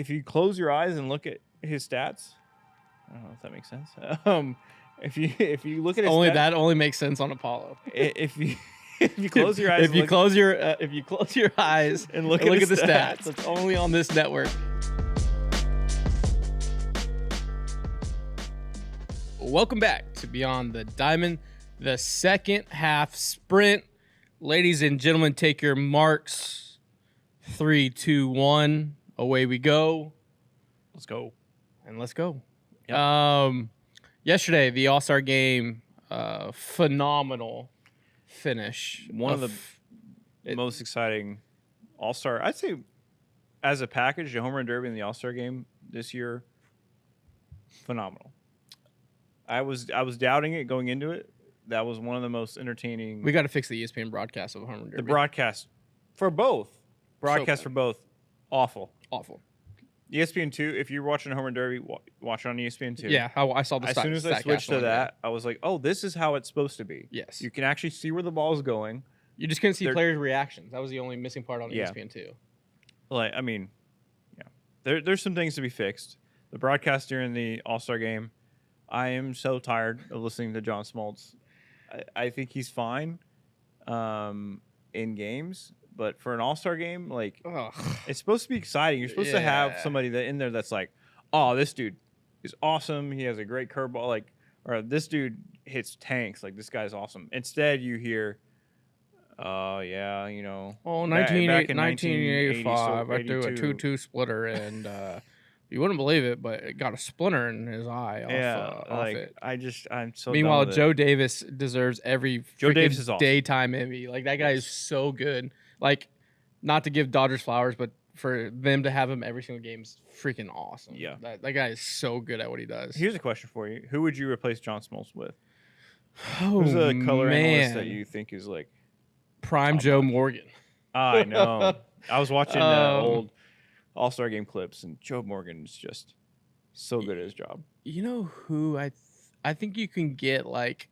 if you close your eyes and look at his stats, I don't know if that makes sense. If you look at his only stats, that only makes sense on Apollo. if you close your eyes, if you close your eyes and look at at the stats. stats, it's only on this network. Welcome back to Beyond the Diamond, the second half sprint. Ladies and gentlemen, take your marks. 3, 2, 1. Away we go. Let's go. And let's go. Yep. Yesterday, the All-Star game, phenomenal finish. One of the most exciting All-Star, I'd say, as a package, the home run derby and the All-Star game this year, phenomenal. I was doubting it going into it. That was one of the most entertaining. We got to fix the ESPN broadcast of the home run derby. The broadcast for both. For both. Awful. ESPN2, if you're watching a home run derby, watch it on ESPN2. Yeah, I saw the As soon as I switched to that, I was like, oh, this is how it's supposed to be. Yes. You can actually see where the ball is going. You just couldn't see players' reactions. That was the only missing part on ESPN2. Like, I mean, yeah. There's some things to be fixed. The broadcast during the All-Star game, I am so tired of listening to John Smoltz. I think he's fine in games, but for an All-Star game, like, it's supposed to be exciting. You're supposed to have somebody in there that's like, oh, this dude is awesome. He has a great curveball. Like, or this dude hits tanks. Like, this guy's awesome. Instead, you hear, yeah, you know. Oh, back in 1985, I threw a 82. 2-2 splitter, and you wouldn't believe it, but it got a splinter in his eye off it. I'm so Meanwhile, done with Joe it. Davis deserves every Joe Davis is awesome. daytime Emmy. Like, that guy is so good. Like, not to give Dodgers flowers, but for them to have him every single game is freaking awesome. Yeah. That guy is so good at what he does. Here's a question for you. Who would you replace John Smoltz with? Oh, Who's a color analyst man. that you think is like Prime Joe Morgan. I know. I was watching old All-Star game clips, and Joe Morgan is just so good at his job. You know who I think you can get like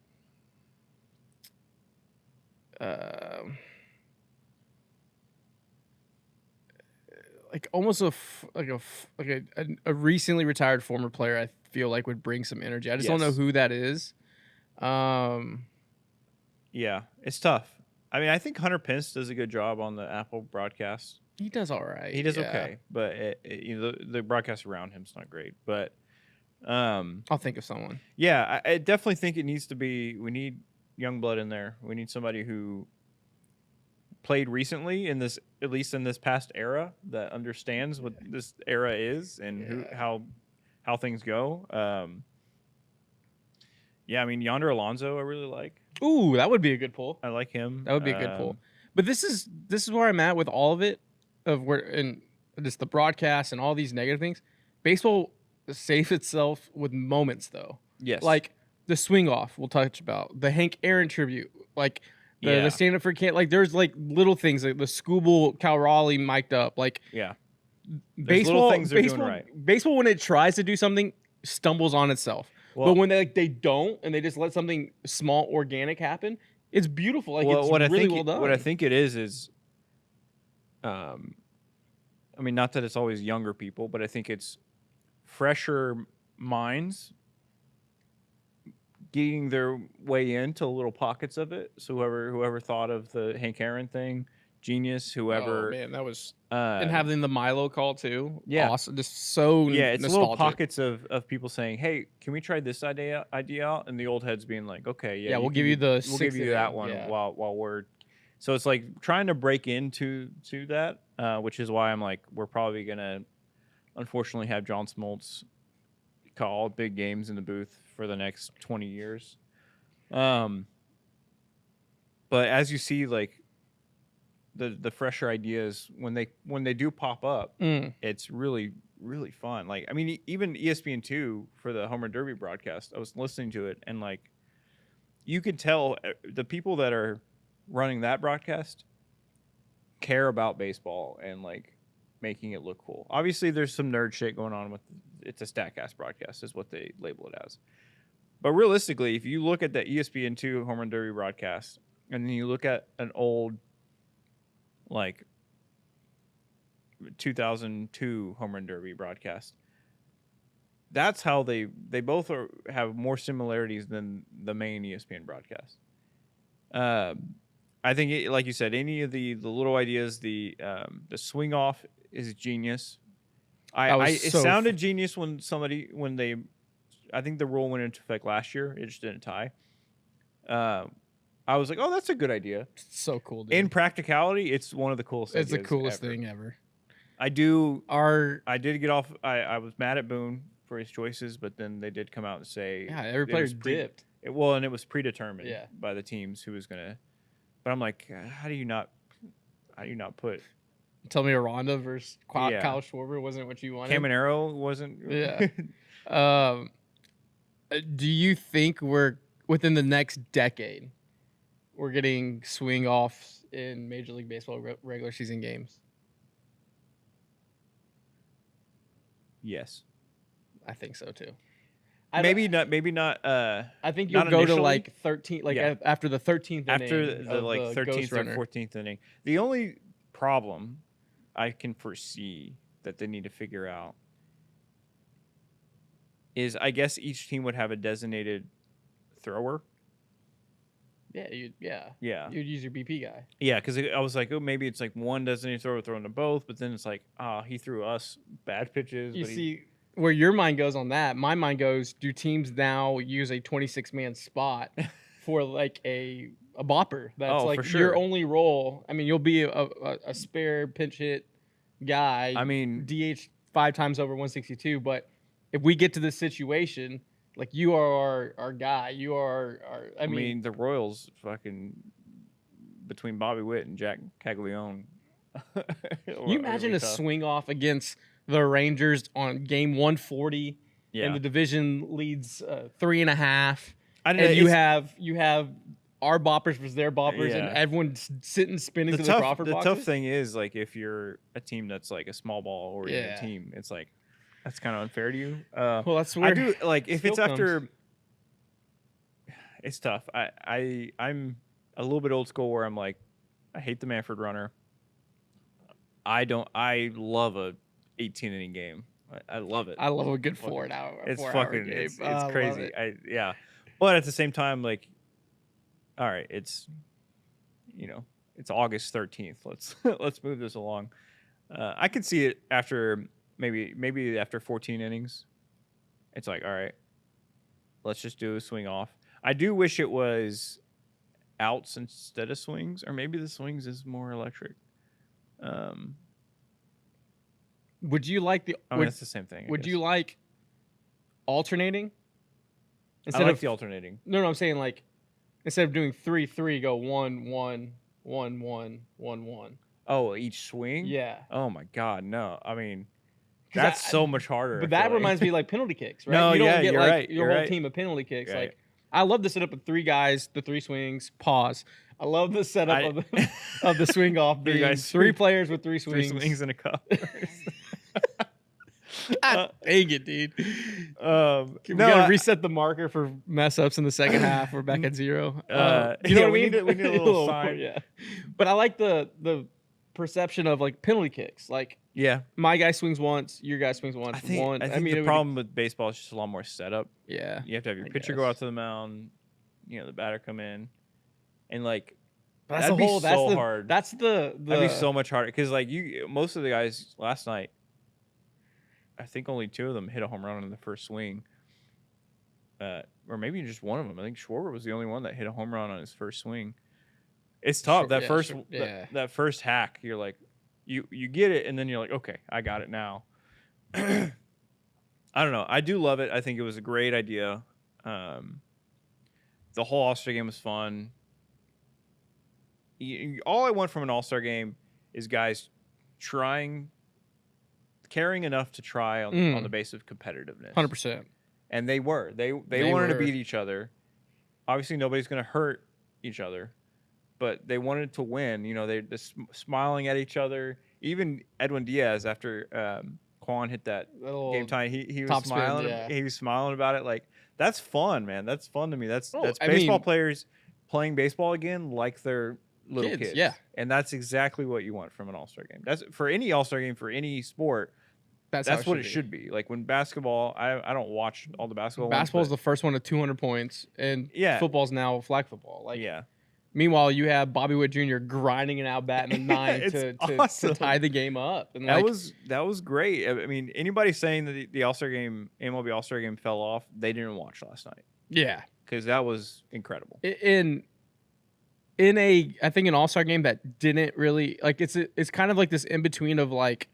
almost a recently retired former player. I feel like would bring some energy. I just don't know who that is. Yeah, it's tough. I mean, I think Hunter Pence does a good job on the Apple broadcast. He does all right. He does okay, but the broadcast around him's not great. But I'll think of someone. Yeah, I definitely think it needs to be. We need young blood in there. We need somebody who played recently in this, at least in this past era, that understands what this era is and how things go. Yeah, I mean, Yonder Alonso, I really like. Ooh, that would be a good pull. I like him. That would be a good pull. But this is where I'm at with all of it, of where and just the broadcast and all these negative things. Baseball saves itself with moments, though. Yes. Like the swing off, we'll touch about the Hank Aaron tribute, like the stand up for Kent. Like there's like little things, like the Scooble Cal Raleigh mic'd up. Like baseball, things they're doing right. Baseball, when it tries to do something, stumbles on itself. But when they don't, and they just let something small, organic happen, it's beautiful. Like it's really well done. What I think it is, I mean, not that it's always younger people, but I think it's fresher minds getting their way into little pockets of it. So whoever thought of the Hank Aaron thing, genius. Whoever, oh man, that was and having the Milo call too. Yeah, awesome. Just so it's nostalgic. little pockets of people saying, "Hey, can we try this idea out?" And the old heads being like, "Okay, we'll give you that one while we're." So it's like trying to break into that, which is why I'm like, we're probably gonna, unfortunately, have John Smoltz call big games in the booth for the next 20 years. But as you see, like. The fresher ideas when they do pop up, it's really, really fun. Like, I mean, even ESPN2 for the Home Run Derby broadcast, I was listening to it, and like, you could tell the people that are running that broadcast care about baseball and like making it look cool. Obviously, there's some nerd shit going on with it's a StatCast broadcast, is what they label it as. But realistically, if you look at the ESPN2 Home Run Derby broadcast, and then you look at an old like 2002 Home Run Derby broadcast. That's how they both have more similarities than the main ESPN broadcast. I think, like you said, any of the little ideas, the swing off is genius. It sounded genius when they, I think the rule went into effect last year. It just didn't tie. I was like, oh, that's a good idea. So cool, dude. In practicality, it's one of the coolest. It's the coolest thing ever. I did get off. I was mad at Boone for his choices, but then they did come out and say, yeah, every player dipped. And it was predetermined by the teams who was gonna. But I'm like, how do you not put? Tell me Aranda versus Kyle Schwarber wasn't what you wanted. Caminero wasn't. Yeah. Do you think we're within the next decade, we're getting swing offs in Major League Baseball regular season games? Yes, I think so too. Maybe not. I think you'll go to like 13, after the 13th inning. After the 13th or 14th inning. The only problem I can foresee that they need to figure out is, I guess each team would have a designated thrower. Yeah, you'd use your BP guy. Yeah, because I was like, oh, maybe it's like one designated thrower throwing to both, but then it's like, he threw us bad pitches. You see where your mind goes on that. My mind goes, do teams now use a 26-man spot for like a bopper? That's like your only role. I mean, you'll be a spare pinch hit guy. I mean, DH 5 times over 162. But if we get to this situation, like, you are our guy. You are our. I mean, the Royals fucking between Bobby Witt and Jack Caglione. You imagine a swing off against the Rangers on game 140, and the division leads 3.5, and you have our boppers versus their boppers, and everyone's sitting spinning to the Crawford boxes. The tough thing is, like, if you're a team that's like a small ball oriented team, it's like that's kind of unfair to you. Well, that's where I do like if it's after. It's tough. I'm a little bit old school where I'm like, I hate the Manfred runner. I love a 18 inning game. I love it. I love a good 4 hour. It's fucking. It's crazy. But at the same time, like, all right, it's it's August 13th. Let's move this along. I could see it after maybe after 14 innings. It's like, all right, let's just do a swing off. I do wish it was outs instead of swings, or maybe the swings is more electric. Would you like the? That's the same thing. Would you like alternating? I like the alternating. No, I'm saying, like, instead of doing 3-3, go 1-1, 1-1, 1-1. Oh, each swing? Yeah. Oh my God, no. I mean, that's so much harder. But that reminds me like penalty kicks, right? No, you don't get you're like right. Your whole team of penalty kicks. Like, I love the setup of 3 guys, the 3 swings, pause. I love the setup of the swing off being 3 players with 3 swings. 3 swings in a cup. God dang it, dude. We gotta reset the marker for mess ups in the second half. We're back at 0. You know what I mean? We need a little sign. Yeah. But I like the perception of, like, penalty kicks. Like, my guy swings once, your guy swings once. I think the problem with baseball is just a lot more setup. Yeah. You have to have your pitcher go out to the mound, the batter come in, and, like, but that'd be so hard. That'd be so much harder because, like, most of the guys last night, I think only 2 of them hit a home run in the first swing. Or maybe just one of them. I think Schwarber was the only one that hit a home run on his first swing. It's tough. That first hack, you're like, you get it, and then you're like, okay, I got it now. I don't know. I do love it. I think it was a great idea. The whole All-Star game was fun. All I want from an All-Star game is guys caring enough to try on the base of competitiveness. 100%. And they were. They wanted to beat each other. Obviously, nobody's going to hurt each other, but they wanted to win. They're just smiling at each other. Even Edwin Diaz, after Quan hit that game tie, he was smiling. He was smiling about it. Like, that's fun, man. That's fun to me. That's baseball players playing baseball again, like they're little kids. Yeah. And that's exactly what you want from an All-Star game. That's for any All-Star game for any sport. That's what it should be. Like when basketball, I don't watch all the basketball. Basketball's the first one to 200 points, and football's now flag football. Like, meanwhile, you have Bobby Witt Jr. grinding an out bat in the ninth to tie the game up. And that was great. I mean, anybody saying that the All-Star game, MLB All-Star game fell off, they didn't watch last night. Yeah. Because that was incredible. I think an All-Star game that didn't really, like, it's kind of like this in-between of, like,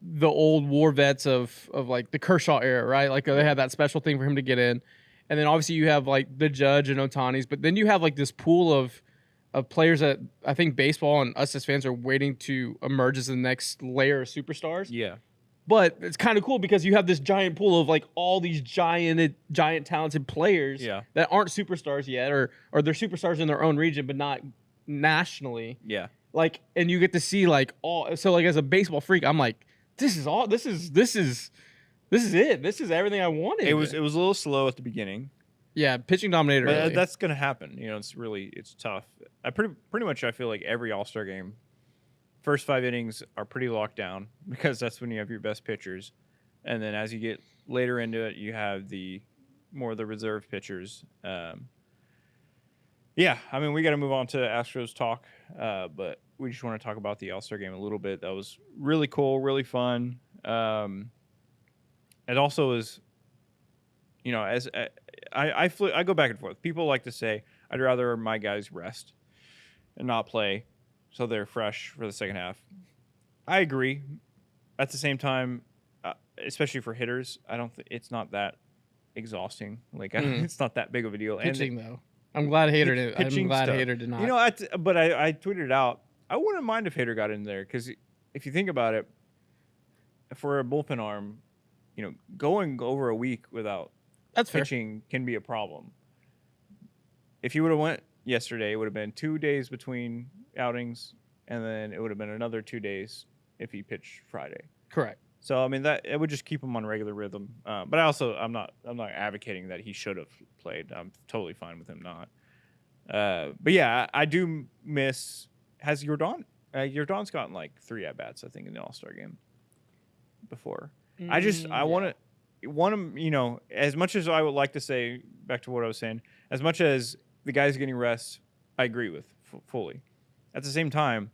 the old war vets of like the Kershaw era, right? Like they had that special thing for him to get in. And then obviously you have like the Judge and Ohtani's, but then you have like this pool of players that I think baseball and us as fans are waiting to emerge as the next layer of superstars. Yeah. But it's kind of cool because you have this giant pool of like all these giant talented players that aren't superstars yet, or they're superstars in their own region, but not nationally. Yeah. Like, and you get to see like all, so like as a baseball freak, I'm like, this is it. This is everything I wanted. It was a little slow at the beginning. Yeah, pitching dominator. But really. That's gonna happen. You know, it's tough. I pretty much I feel like every All-Star game, first 5 innings are pretty locked down because that's when you have your best pitchers, and then as you get later into it, you have more of the reserve pitchers. Yeah, I mean, we got to move on to Astros talk, but we just want to talk about the All-Star game a little bit. That was really cool, really fun. It also is, you know, as I go back and forth. People like to say, I'd rather my guys rest and not play so they're fresh for the second half. I agree. At the same time, especially for hitters, I don't think it's not that exhausting. Like, it's not that big of a deal. Pitching, though. I'm glad Hader did. I'm glad Hader did not. You know, but I tweeted out, I wouldn't mind if Hader got in there because if you think about it, for a bullpen arm, you know, going over a week without pitching can be a problem. If you would have went yesterday, it would have been 2 days between outings, and then it would have been another 2 days if he pitched Friday. Correct. So I mean that it would just keep him on regular rhythm. But I'm not advocating that he should have played. I'm totally fine with him not. But yeah, I do miss. Has Jordan? Jordan's gotten like 3 at bats, I think, in the All-Star game before. I want to, you know, as much as I would like to say back to what I was saying, as much as the guys getting rest, I agree with fully. At the same time,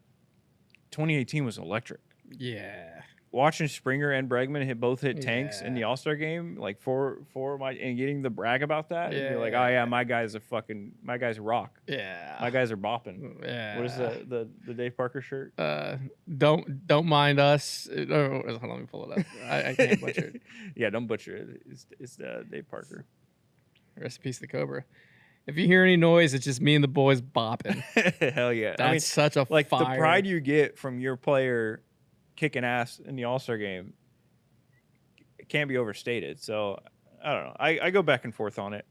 2018 was electric. Yeah. Watching Springer and Bregman both hit tanks in the All-Star game, like and getting the brag about that, and you're like, oh yeah, my guys rock. Yeah, my guys are bopping. Yeah. What is the Dave Parker shirt? Don't mind us. Oh, hold on, let me pull it up. I can't butcher it. Yeah, don't butcher it. It's Dave Parker. Rest in peace, the Cobra. If you hear any noise, it's just me and the boys bopping. Hell yeah! That's such a like fire. The pride you get from your player kicking ass in the All-Star game, it can't be overstated. So I don't know. I go back and forth on it.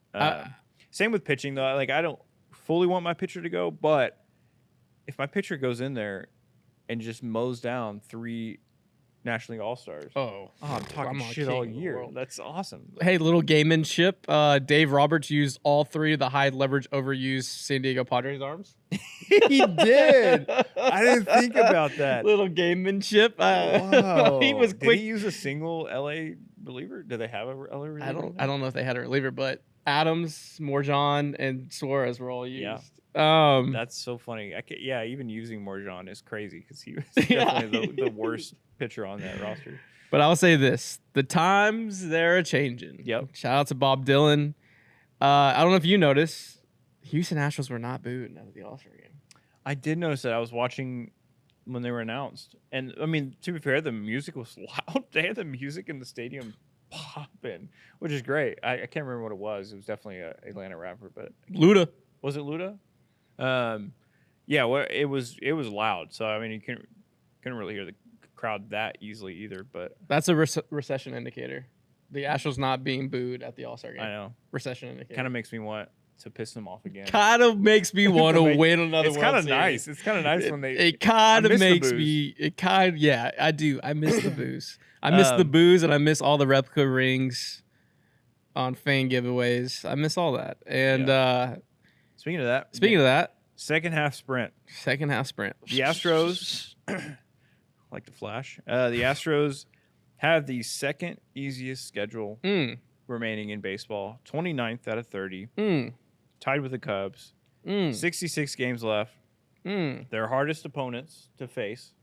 Same with pitching though. Like I don't fully want my pitcher to go, but if my pitcher goes in there and just mows down 3 National League All-Stars, I'm talking shit all year. That's awesome. Hey, little gamemanship. Dave Roberts used all 3 of the high leverage overused San Diego Padres arms. He did. I didn't think about that. Little gamemanship. Wow. He was quick. Did he use a single LA reliever? Do they have a LA reliever? I don't know if they had a reliever, but Adams, Morjan, and Suarez were all used. Yeah. That's so funny. Even using Morjan is crazy because he was definitely the worst pitcher on that roster. But I'll say this: the times they're changing. Yep. Shout out to Bob Dylan. I don't know if you noticed, Houston Astros were not booed out of the All-Star game. I did notice that. I was watching when they were announced, and I mean, to be fair, the music was loud. They had the music in the stadium popping, which is great. I can't remember what it was. It was definitely an Atlanta rapper, but Luda. Was it Luda? Yeah, well, it was loud. So I mean, you couldn't really hear the crowd that easily either. But that's a recession indicator. The Astros not being booed at the All-Star game. I know. Recession indicator. Kind of makes me want to piss them off again. Kind of makes me want to win another World Series. It's kind of nice. It's kind of nice when they. It kind of makes me. Yeah, I do. I miss the booze. I miss the booze, and I miss all the replica rings on fan giveaways. I miss all that. And speaking of that, Second half sprint. Second half sprint. The Astros, like the Flash, the Astros have the second easiest schedule remaining in baseball. 29th out of 30. Tied with the Cubs. 66 games left. Their hardest opponents to face.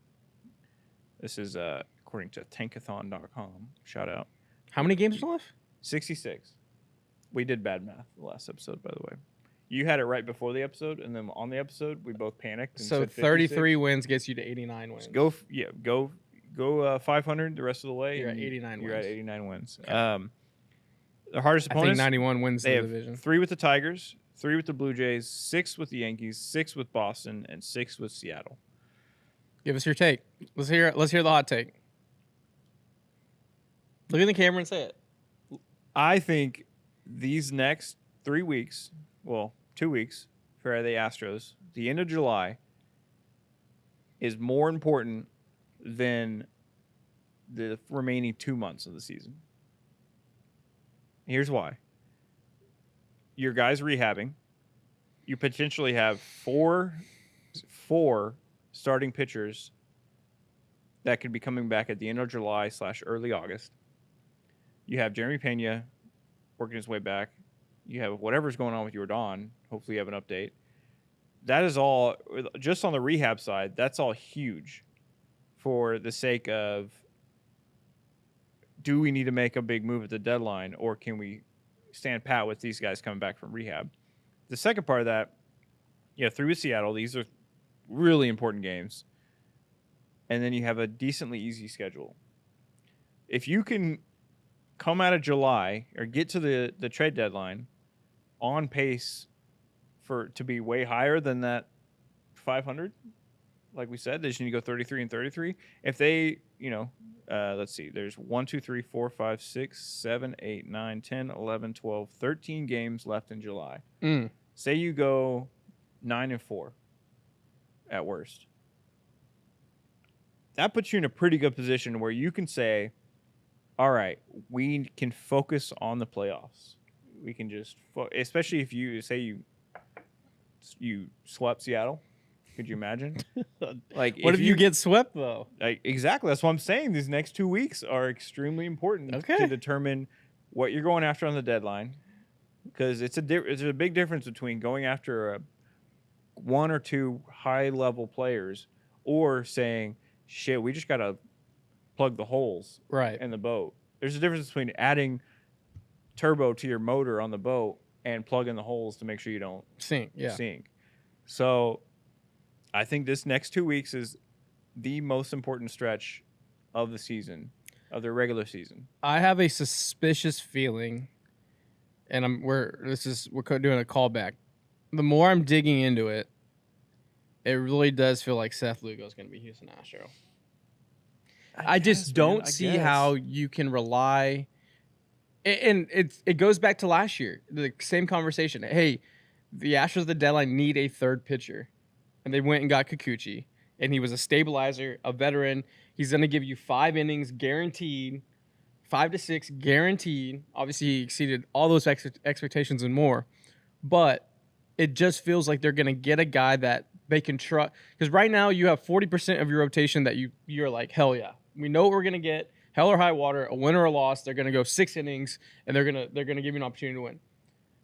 This is according to tankathon.com. Shout out. How many games are left? 66. We did bad math the last episode, by the way. You had it right before the episode, and then on the episode, we both panicked. And so said 33 wins gets you to 89 wins. Go 500 the rest of the way. You're at 89 You're wins. at 89 wins. Okay. The hardest I opponents. think 91 wins They the have division. 3 with the Tigers, 3 with the Blue Jays, 6 with the Yankees, 6 with Boston, and 6 with Seattle. Give us your take. Let's hear the hot take. Look in the camera and say it. I think these next 3 weeks, 2 weeks for the Astros, the end of July, is more important than the remaining 2 months of the season. Here's why. Your guys rehabbing. You potentially have four starting pitchers that could be coming back at the end of July / early August. You have Jeremy Pena working his way back. You have whatever's going on with Yordan. Hopefully you have an update. That is all, just on the rehab side, that's all huge for the sake of, do we need to make a big move at the deadline, or can we stand pat with these guys coming back from rehab? The second part of that, 3 with Seattle. These are really important games. And then you have a decently easy schedule. If you can come out of July or get to the trade deadline on pace to be way higher than that 500, like we said, they just need to go 33 and 33. If they, let's see, there's 1, 2, 3, 4, 5, 6, 7, 8, 9, 10, 11, 12, 13 games left in July. Say you go 9 and 4 at worst. That puts you in a pretty good position where you can say, all right, we can focus on the playoffs. We can just, especially if you say you swept Seattle. Could you imagine? Like, what if you get swept though? Exactly. That's what I'm saying. These next 2 weeks are extremely important to determine what you're going after on the deadline, because it's a big difference between going after 1 or 2 high level players or saying, shit, we just got to plug the holes in the boat. There's a difference between adding turbo to your motor on the boat and plugging the holes to make sure you don't sink. So I think this next 2 weeks is the most important stretch of the season, of the regular season. I have a suspicious feeling, and we're doing a callback. The more I'm digging into it, it really does feel like Seth Lugo is going to be Houston Astro. I just don't see how you can rely. And it goes back to last year, the same conversation. Hey, the Astros at the deadline need a third pitcher. And they went and got Kikuchi. And he was a stabilizer, a veteran. He's going to give you 5 innings guaranteed, 5 to 6 guaranteed. Obviously, he exceeded all those expectations and more. But it just feels like they're going to get a guy that they can trust. Because right now, you have 40% of your rotation that you're like, hell yeah. We know what we're going to get. Hell or high water, a win or a loss. They're going to go 6 innings, and they're going to give you an opportunity to win.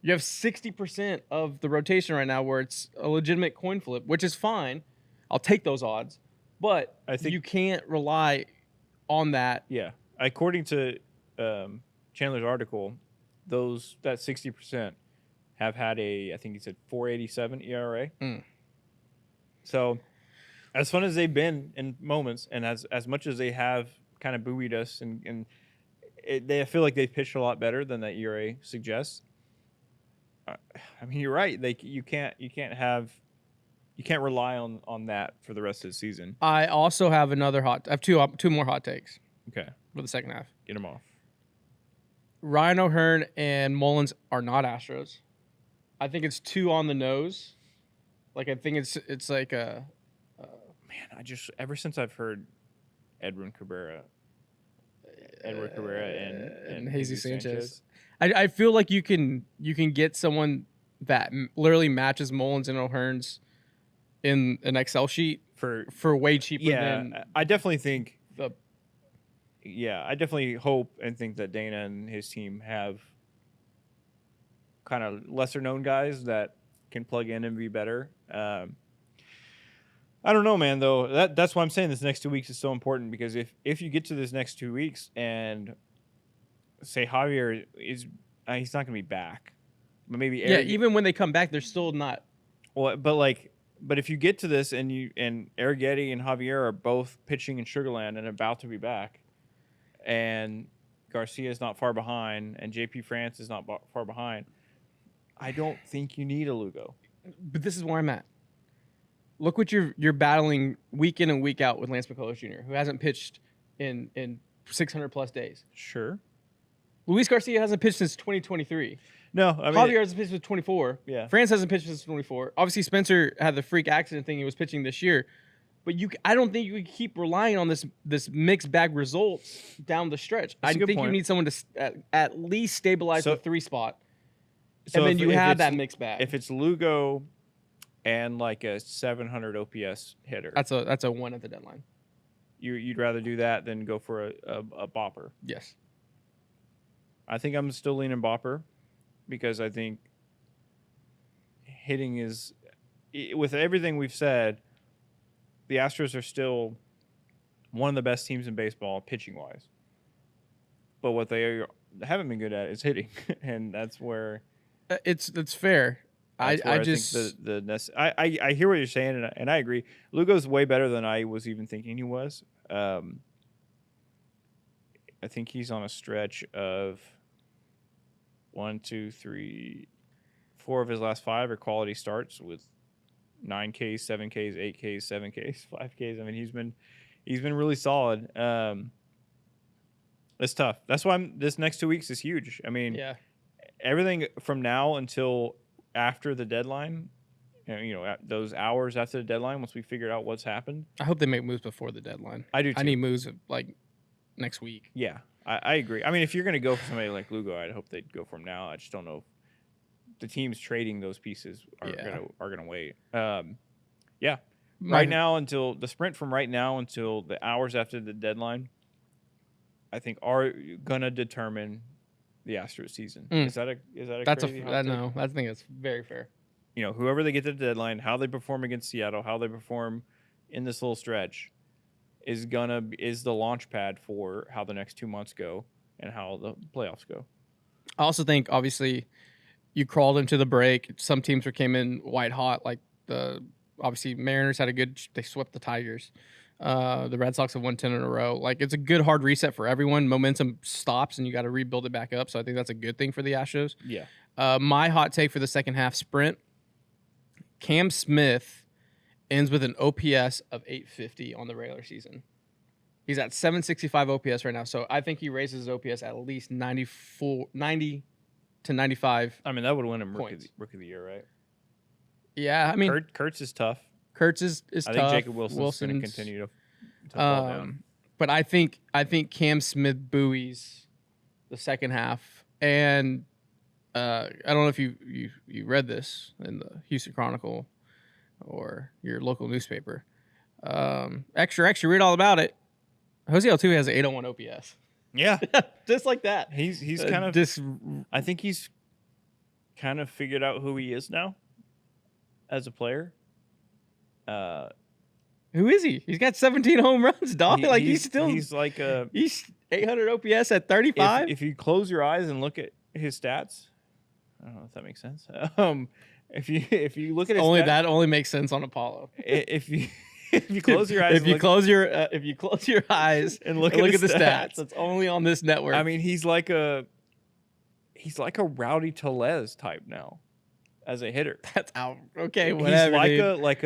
You have 60% of the rotation right now where it's a legitimate coin flip, which is fine. I'll take those odds. But I think you can't rely on that. Yeah. According to Chandler's article, that 60% have had I think he said 4.87 ERA. So as fun as they've been in moments, and as much as they have kind of buoyed us, and they feel like they've pitched a lot better than that ERA suggests. I mean, you're right. You can't rely on that for the rest of the season. I also have I have two more hot takes. Okay. For the second half. Get them off. Ryan O'Hearn and Mullins are not Astros. I think it's too on the nose. Like, I think it's like a man, ever since I've heard Edwin Cabrera and Jesus Sanchez. I feel like you can get someone that literally matches Mullins and O'Hearn's in an Excel sheet for way cheaper than I definitely think the. Yeah, I definitely hope and think that Dana and his team have kind of lesser known guys that can plug in and be better. I don't know, man. Though that's why I'm saying this next 2 weeks is so important, because if you get to this next 2 weeks and say Javier is he's not going to be back, but maybe Eric, even when they come back, they're still not. Well, but if you get to this and Arrighetti and Javier are both pitching in Sugarland and about to be back, and Garcia is not far behind, and JP France is not far behind, I don't think you need a Lugo. But this is where I'm at. Look what you're battling week in and week out with Lance McCullers Jr., who hasn't pitched in 600 plus days. Sure. Luis Garcia hasn't pitched since 2023. No, I mean, Javier hasn't pitched since 24. Yeah. France hasn't pitched since 24. Obviously, Spencer had the freak accident thing. He was pitching this year. But I don't think you can keep relying on this mixed bag results down the stretch. I think you need someone to at least stabilize the 3 spot. And then you have that mixed bag. If it's Lugo and like a 700 OPS hitter, that's a win at the deadline. You'd rather do that than go for a bopper. Yes. I think I'm still leaning bopper, because I think hitting is, with everything we've said, the Astros are still one of the best teams in baseball pitching wise. But what they haven't been good at is hitting, and that's where it's fair. I just think I hear what you're saying, and I agree. Lugo's way better than I was even thinking he was. I think he's on a stretch of 1, 2, 3, 4 of his last 5 are quality starts with 9Ks, 7Ks, 8Ks, 7Ks, 5Ks. I mean, he's been really solid. It's tough. That's why this next 2 weeks is huge. I mean, everything from now until after the deadline, those hours after the deadline, once we figure out what's happened. I hope they make moves before the deadline. I do too. I need moves like next week. Yeah, I agree. I mean, if you're going to go for somebody like Lugo, I'd hope they'd go for him now. I just don't know if the teams trading those pieces are gonna wait. Right now, until the sprint from right now until the hours after the deadline, I think are gonna determine the Astros season. Is that a that's crazy no? I think that's very fair. Whoever they get to the deadline, how they perform against Seattle, how they perform in this little stretch, is the launch pad for how the next 2 months go and how the playoffs go. I also think, obviously, you crawled into the break. Some teams came in white hot, like obviously Mariners had they swept the Tigers. The Red Sox have won 10 in a row. Like, it's a good hard reset for everyone. Momentum stops and you got to rebuild it back up. So I think that's a good thing for the Astros. Yeah. My hot take for the second half sprint: Cam Smith ends with an OPS of 850 on the regular season. He's at 765 OPS right now. So I think he raises his OPS at least 90 to 95. I mean, that would win him rookie of the year, right? Yeah, I mean, Kurtz is tough. Kurtz is I tough. think Jacob Wilson's going to continue to fall down. But I think Cam Smith buoys the second half, and I don't know if you read this in the Houston Chronicle or your local newspaper. Extra, read all about it. Jose Altuve has an 801 OPS. Yeah, just like that. He's kind of just. I think he's kind of figured out who he is now as a player. Who is he? He's got 17 home runs, dog. He's 800 OPS at 35. If you close your eyes and look at his stats, I don't know if that makes sense. If you look at his only stats, that only makes sense on Apollo. If you close your eyes, if you close your eyes and look at the stats, it's only on this network. I mean, he's like a Rowdy Tellez type now as a hitter. That's out. Okay, whatever.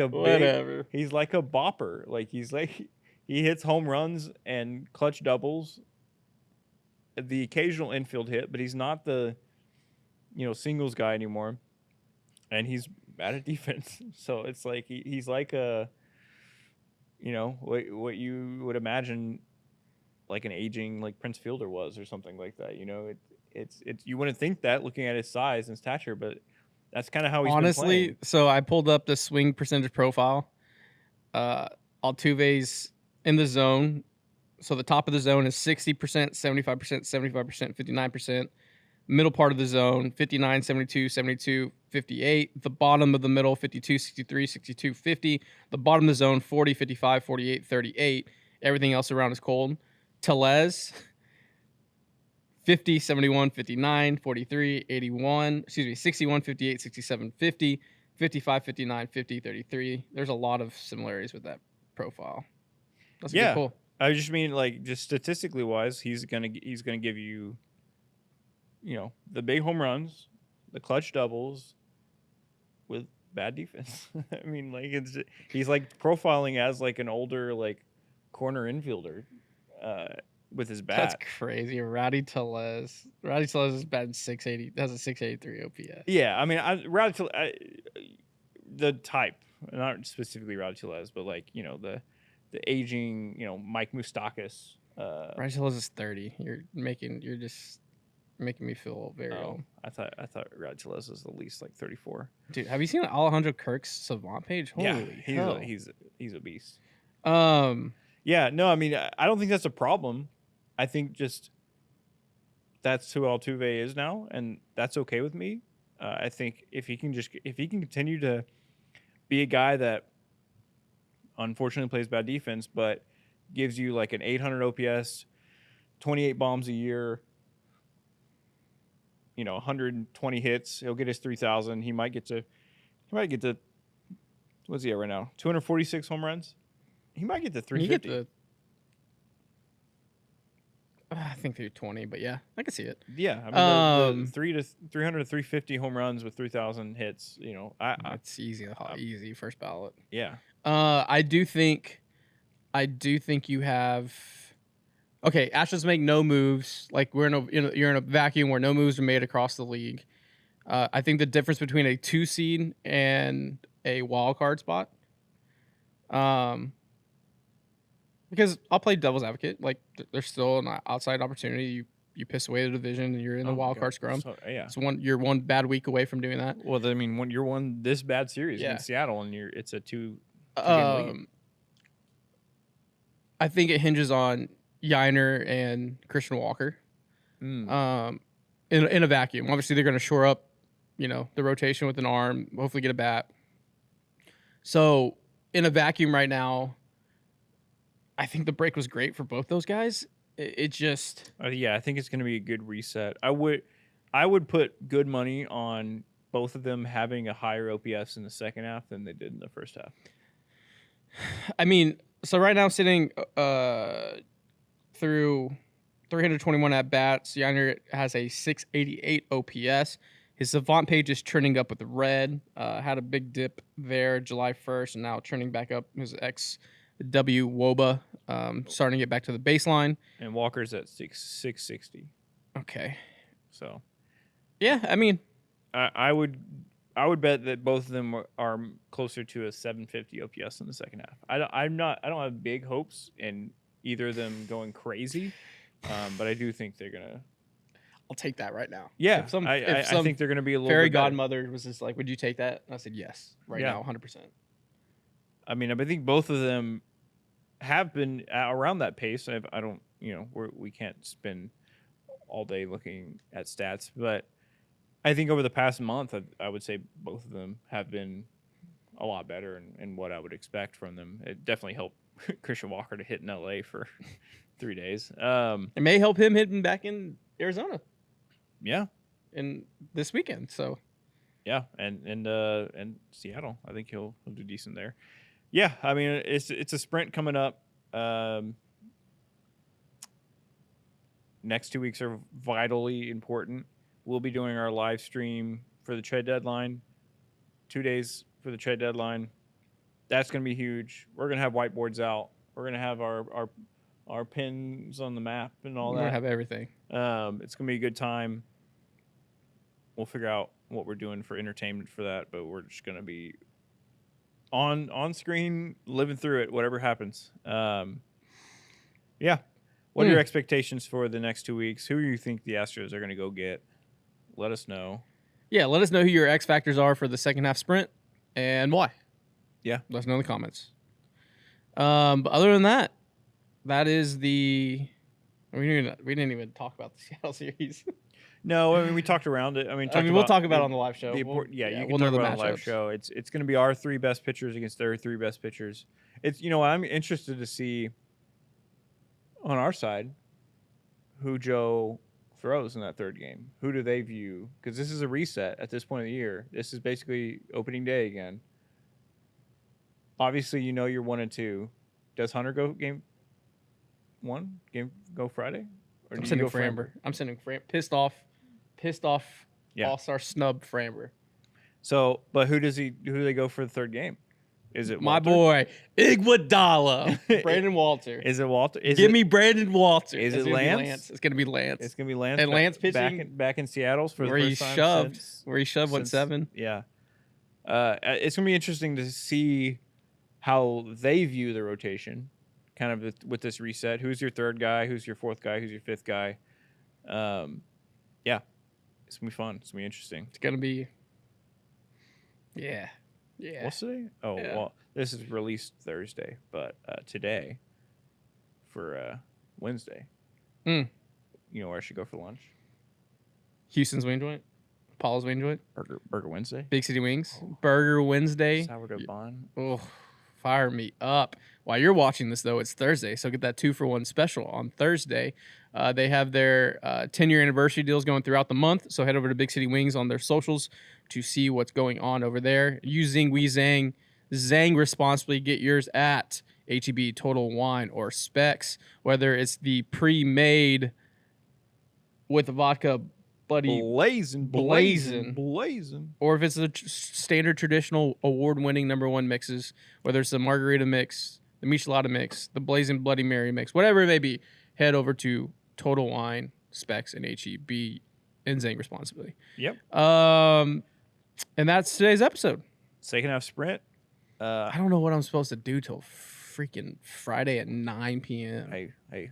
Whatever. He's like a bopper. Like he hits home runs and clutch doubles, the occasional infield hit, but he's not the singles guy anymore. And he's bad at defense. So it's like he's like a what you would imagine like an aging like Prince Fielder was or something like that. It's you wouldn't think that looking at his size and stature, but That's kind of how he's been Honestly, playing. so I pulled up the swing percentage profile. Altuve's in the zone. So the top of the zone is 60%, 75%, 75%, 59%. Middle part of the zone, 59, 72, 72, 58. The bottom of the middle, 52, 63, 62, 50. The bottom of the zone, 40, 55, 48, 38. Everything else around is cold. Tellez, 50, 71, 59, 43, 81. Excuse me, 61, 58, 67, 50, 55, 59, 50, 33. There's a lot of similarities with that profile. That's a good pull. I just mean, like, just statistically wise, he's gonna give you, the big home runs, the clutch doubles, with bad defense. I mean, like, he's like profiling as like an older like corner infielder, with his bat. That's crazy. Rowdy Tellez is batting 680. Has a 683 OPS. Yeah, I mean, the type, not specifically Rowdy Tellez, but like the aging, Mike Moustakas. Rowdy Tellez is 30. You're just making me feel very old. I thought Rowdy Tellez was at least like 34. Dude, have you seen Alejandro Kirk's Savant page? Holy hell. He's a beast. Yeah, no, I mean, I don't think that's a problem. I think just that's who Altuve is now, and that's okay with me. I think if he can continue to be a guy that unfortunately plays bad defense, but gives you like an 800 OPS, 28 bombs a year, 120 hits, he'll get his 3,000. He might get to what's he at right now? 246 home runs. He might get to 350. I think 320, but yeah, I can see it. Yeah, I mean, the 300 to 350 home runs with 3,000 hits. It's easy first ballot. Yeah. I do think you have. Okay, Astros make no moves. Like you're in a vacuum where no moves are made across the league. I think the difference between a 2 seed and a wild card spot. Because I'll play devil's advocate. Like there's still an outside opportunity. You piss away the division and you're in the wild card scrum. So, yeah. You're one bad week away from doing that. Well, I mean, when you're one this bad series against Seattle and it's a two game lead. I think it hinges on Yiner and Christian Walker. In a vacuum. Obviously, they're going to shore up, the rotation with an arm. Hopefully, get a bat. So in a vacuum right now, I think the break was great for both those guys. It just I think it's going to be a good reset. I would put good money on both of them having a higher OPS in the second half than they did in the first half. I mean, so right now sitting through 321 at bats, Yiner has a 688 OPS. His Savant page is trending up with the red. Had a big dip there July 1st, and now trending back up. His XW Woba starting to get back to the baseline. And Walker's at 660. Okay. So, yeah, I mean, I would bet that both of them are closer to a 750 OPS in the second half. I don't have big hopes in either of them going crazy, but I do think they're gonna. I'll take that right now. Yeah, I think they're gonna be a little. Fairy bit better. godmother was just like, "Would you take that?" And I said, "Yes." Now, 100%. I mean, I think both of them have been around that pace. I don't, we can't spend all day looking at stats, but I think over the past month, I would say both of them have been a lot better in what I would expect from them. It definitely helped Christian Walker to hit in LA for 3 days. It may help him hitting back in Arizona. Yeah. And this weekend, so. Yeah, and Seattle. I think he'll do decent there. Yeah, I mean it's a sprint coming up. Next 2 weeks are vitally important. We'll be doing our live stream for the trade deadline. 2 days for the trade deadline. That's going to be huge. We're going to have whiteboards out. We're going to have our pins on the map and all that. We're going to have everything. It's going to be a good time. We'll figure out what we're doing for entertainment for that, but we're just going to be on screen, living through it, whatever happens. Yeah. What are your expectations for the next 2 weeks? Who do you think the Astros are going to go get? Let us know. Yeah, let us know who your X factors are for the second half sprint and why. Yeah. Let us know in the comments. But other than that, that is the. We didn't even talk about the Seattle series. No, I mean we talked around it. I mean, we'll talk about it on the live show. You can we'll talk know about it on the the live matchups. show. It's going to be our 3 best pitchers against their 3 best pitchers. It's I'm interested to see on our side who Joe throws in that third game. Who do they view? Because this is a reset at this point of the year. This is basically opening day again. Obviously, you're 1 and 2. Does Hunter go game 1? Go Friday? Or I'm sending Framber. I'm sending pissed off. Yeah. All-star snub Framber. So, but who do they go for the third game? Is it my Walter? boy Iguodala? Brandon Walter. Is it Walter? Give me Brandon Walter. Is it Lance? It's gonna be Lance. It's gonna be Lance. And Lance pitching back in Seattle for where the he first time shoved. since, Where he shoved 1-7. Yeah. It's gonna be interesting to see how they view the rotation, kind of with this reset. Who's your third guy? Who's your fourth guy? Who's your fifth guy? Yeah, it's gonna be fun. It's gonna be interesting. It's gonna be. Yeah. What's today? Oh, yeah. Well, this is released Thursday, but today for Wednesday. You know where I should go for lunch? Houston's wing joint. Paul's wing joint. Burger Wednesday. Big City Wings. Burger Wednesday. Sourdough bun. Oh, fire me up. While you're watching this, though, it's Thursday, so get that 2-for-1 special on Thursday. They have their 10-year anniversary deals going throughout the month, so head over to Big City Wings on their socials to see what's going on over there. Use Zing, Zang. Zang responsibly. Get yours at HEB, Total Wine, or Specs, whether it's the pre-made with vodka buddy blazing, or if it's the standard traditional award-winning #1 mixes, whether it's the margarita mix, the michelada mix, the blazing bloody mary mix, whatever it may be, head over to Total Wine, Specs, and HEB, and Zang responsibly. Yep. And that's today's episode. Second half sprint. I don't know what I'm supposed to do till freaking Friday at 9 p.m. Hey,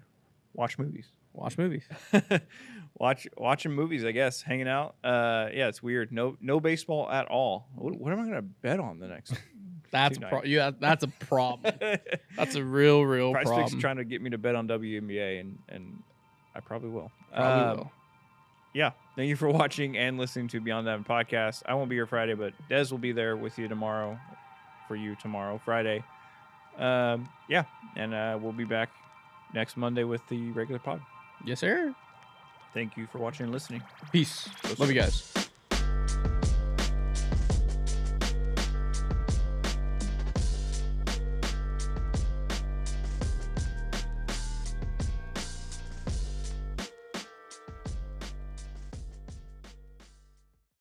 watch movies. Watch movies. Watching movies, I guess. Hanging out. Yeah, it's weird. No baseball at all. What am I gonna bet on the next? That's that's a problem. That's a real Prize problem. Picks trying to get me to bet on WNBA, and I probably will. Probably will. Yeah. Thank you for watching and listening to Beyond That podcast. I won't be here Friday, but Dez will be there with you tomorrow. For you tomorrow, Friday. Yeah, and we'll be back next Monday with the regular pod. Yes, sir. Thank you for watching and listening. Peace. Love you guys.